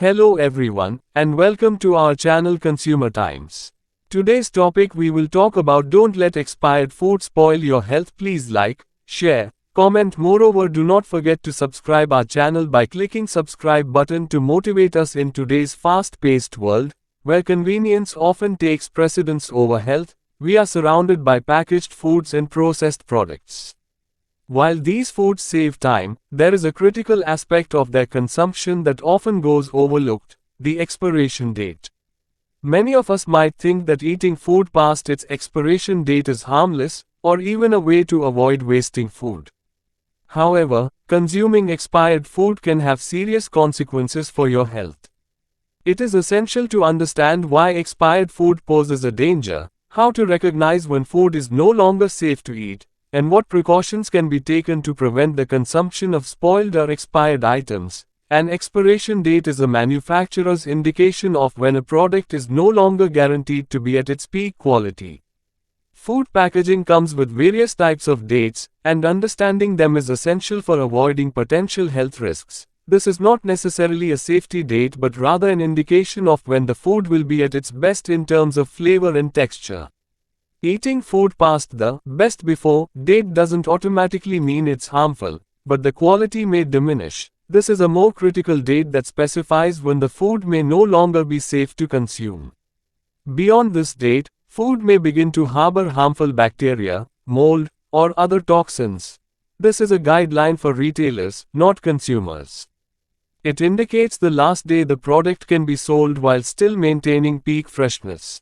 Hello everyone, and welcome to our channel Consumer Times. Today's topic we will talk about don't let expired food spoil your health. Please like, share, comment. Moreover, do not forget to subscribe our channel by clicking subscribe button to motivate us in today's fast-paced world, where convenience often takes precedence over health. We are surrounded by packaged foods and processed products. While these foods save time, there is a critical aspect of their consumption that often goes overlooked: the expiration date. Many of us might think that eating food past its expiration date is harmless, or even a way to avoid wasting food. However, consuming expired food can have serious consequences for your health. It is essential to understand why expired food poses a danger, how to recognize when food is no longer safe to eat, and what precautions can be taken to prevent the consumption of spoiled or expired items. An expiration date is a manufacturer's indication of when a product is no longer guaranteed to be at its peak quality. Food packaging comes with various types of dates, and understanding them is essential for avoiding potential health risks. This is not necessarily a safety date but rather an indication of when the food will be at its best in terms of flavor and texture. Eating food past the best before date doesn't automatically mean it's harmful, but the quality may diminish. This is a more critical date that specifies when the food may no longer be safe to consume. Beyond this date, food may begin to harbor harmful bacteria, mold, or other toxins. This is a guideline for retailers, not consumers. It indicates the last day the product can be sold while still maintaining peak freshness.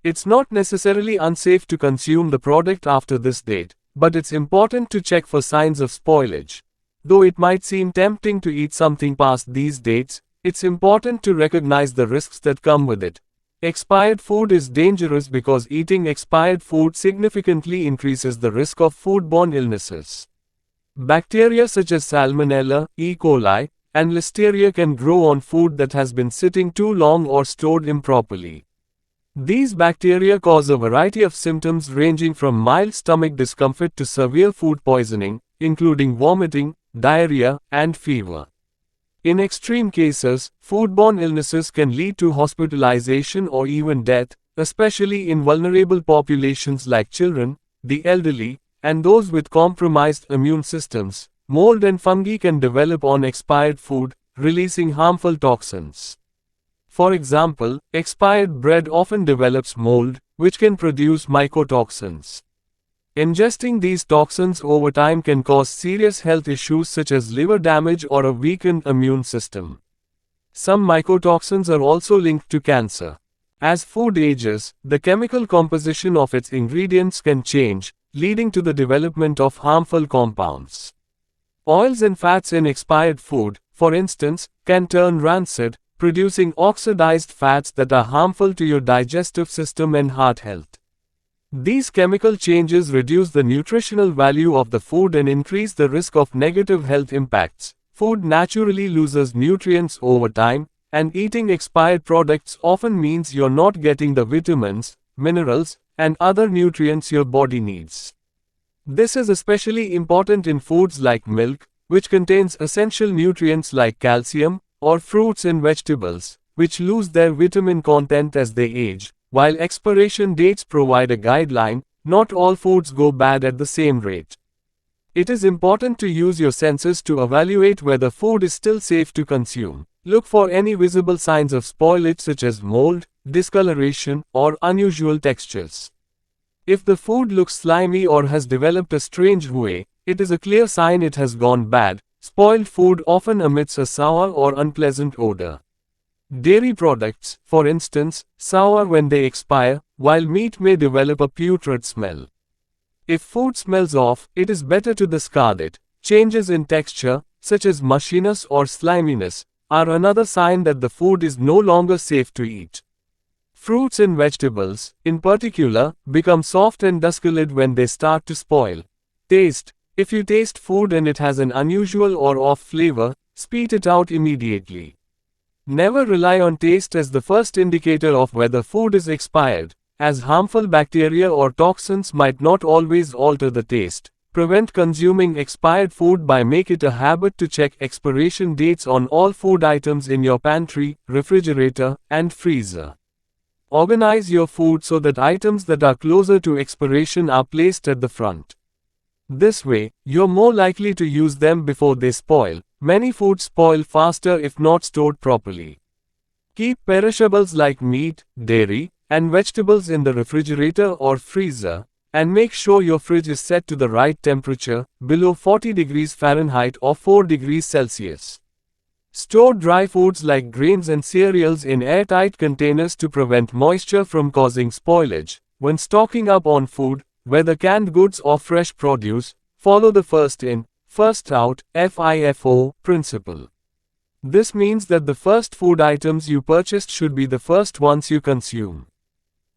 It's not necessarily unsafe to consume the product after this date, but it's important to check for signs of spoilage. Though it might seem tempting to eat something past these dates, it's important to recognize the risks that come with it. Expired food is dangerous because eating expired food significantly increases the risk of foodborne illnesses. Bacteria such as Salmonella, E. coli, and Listeria can grow on food that has been sitting too long or stored improperly. These bacteria cause a variety of symptoms ranging from mild stomach discomfort to severe food poisoning, including vomiting, diarrhea, and fever. In extreme cases, foodborne illnesses can lead to hospitalization or even death, especially in vulnerable populations like children, the elderly, and those with compromised immune systems. Mold and fungi can develop on expired food, releasing harmful toxins. For example, expired bread often develops mold, which can produce mycotoxins. Ingesting these toxins over time can cause serious health issues such as liver damage or a weakened immune system. Some mycotoxins are also linked to cancer. As food ages, the chemical composition of its ingredients can change, leading to the development of harmful compounds. Oils and fats in expired food, for instance, can turn rancid, producing oxidized fats that are harmful to your digestive system and heart health. These chemical changes reduce the nutritional value of the food and increase the risk of negative health impacts. Food naturally loses nutrients over time, and eating expired products often means you're not getting the vitamins, minerals, and other nutrients your body needs. This is especially important in foods like milk, which contains essential nutrients like calcium, or fruits and vegetables, which lose their vitamin content as they age. While expiration dates provide a guideline, not all foods go bad at the same rate. It is important to use your senses to evaluate whether food is still safe to consume. Look for any visible signs of spoilage such as mold, discoloration, or unusual textures. If the food looks slimy or has developed a strange way, it is a clear sign it has gone bad. Spoiled food often emits a sour or unpleasant odor. Dairy products, for instance, sour when they expire, while meat may develop a putrid smell. If food smells off, it is better to discard it. Changes in texture, such as mushiness or sliminess, are another sign that the food is no longer safe to eat. Fruits and vegetables, in particular, become soft and duskulated when they start to spoil. Taste. If you taste food and it has an unusual or off flavor, spit it out immediately. Never rely on taste as the first indicator of whether food is expired, as harmful bacteria or toxins might not always alter the taste. Prevent consuming expired food by making it a habit to check expiration dates on all food items in your pantry, refrigerator, and freezer. Organize your food so that items that are closer to expiration are placed at the front. This way, you're more likely to use them before they spoil. Many foods spoil faster if not stored properly. Keep perishables like meat, dairy, and vegetables in the refrigerator or freezer, and make sure your fridge is set to the right temperature, below 40 degrees Fahrenheit or 4 degrees Celsius. Store dry foods like grains and cereals in airtight containers to prevent moisture from causing spoilage. When stocking up on food, whether canned goods or fresh produce, follow the first in, first out (FIFO) principle. This means that the first food items you purchased should be the first ones you consume.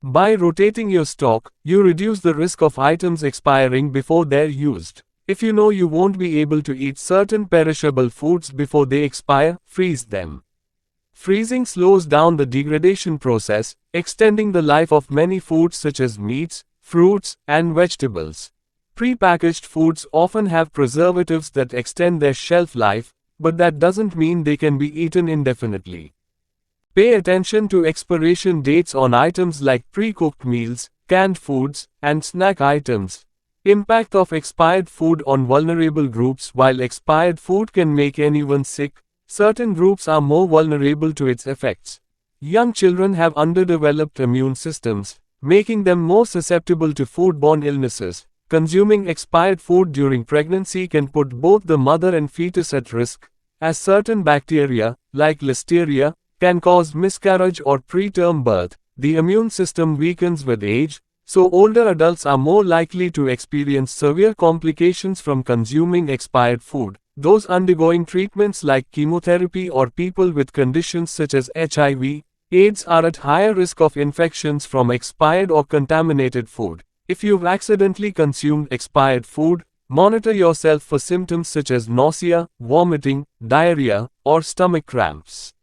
By rotating your stock, you reduce the risk of items expiring before they're used. If you know you won't be able to eat certain perishable foods before they expire, freeze them. Freezing slows down the degradation process, extending the life of many foods such as meats, fruits, and vegetables. Pre-packaged foods often have preservatives that extend their shelf life, but that doesn't mean they can be eaten indefinitely. Pay attention to expiration dates on items like pre-cooked meals, canned foods, and snack items. Impact of expired food on vulnerable groups. While expired food can make anyone sick, certain groups are more vulnerable to its effects. Young children have underdeveloped immune systems, making them more susceptible to foodborne illnesses. Consuming expired food during pregnancy can put both the mother and fetus at risk, as certain bacteria, like Listeria, can cause miscarriage or preterm birth. The immune system weakens with age, so older adults are more likely to experience severe complications from consuming expired food. Those undergoing treatments like chemotherapy or people with conditions such as HIV, AIDS are at higher risk of infections from expired or contaminated food. If you've accidentally consumed expired food, monitor yourself for symptoms such as nausea, vomiting, diarrhea, or stomach cramps.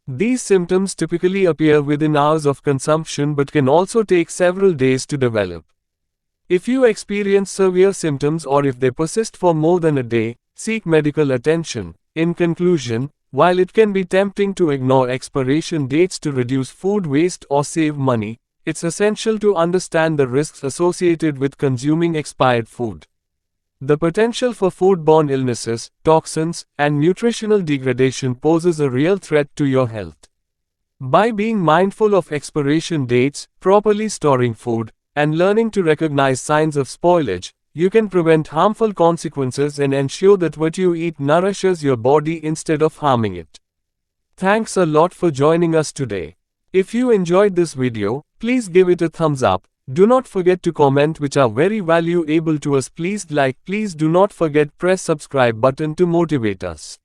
These symptoms typically appear within hours of consumption but can also take several days to develop. If you experience severe symptoms or if they persist for more than a day, seek medical attention. In conclusion, while it can be tempting to ignore expiration dates to reduce food waste or save money, it's essential to understand the risks associated with consuming expired food. The potential for foodborne illnesses, toxins, and nutritional degradation poses a real threat to your health. By being mindful of expiration dates, properly storing food, and learning to recognize signs of spoilage, you can prevent harmful consequences and ensure that what you eat nourishes your body instead of harming it. Thanks a lot for joining us today. If you enjoyed this video, please give it a thumbs up. Do not forget to comment, which are very valuable to us. Please like, please do not forget press subscribe button to motivate us.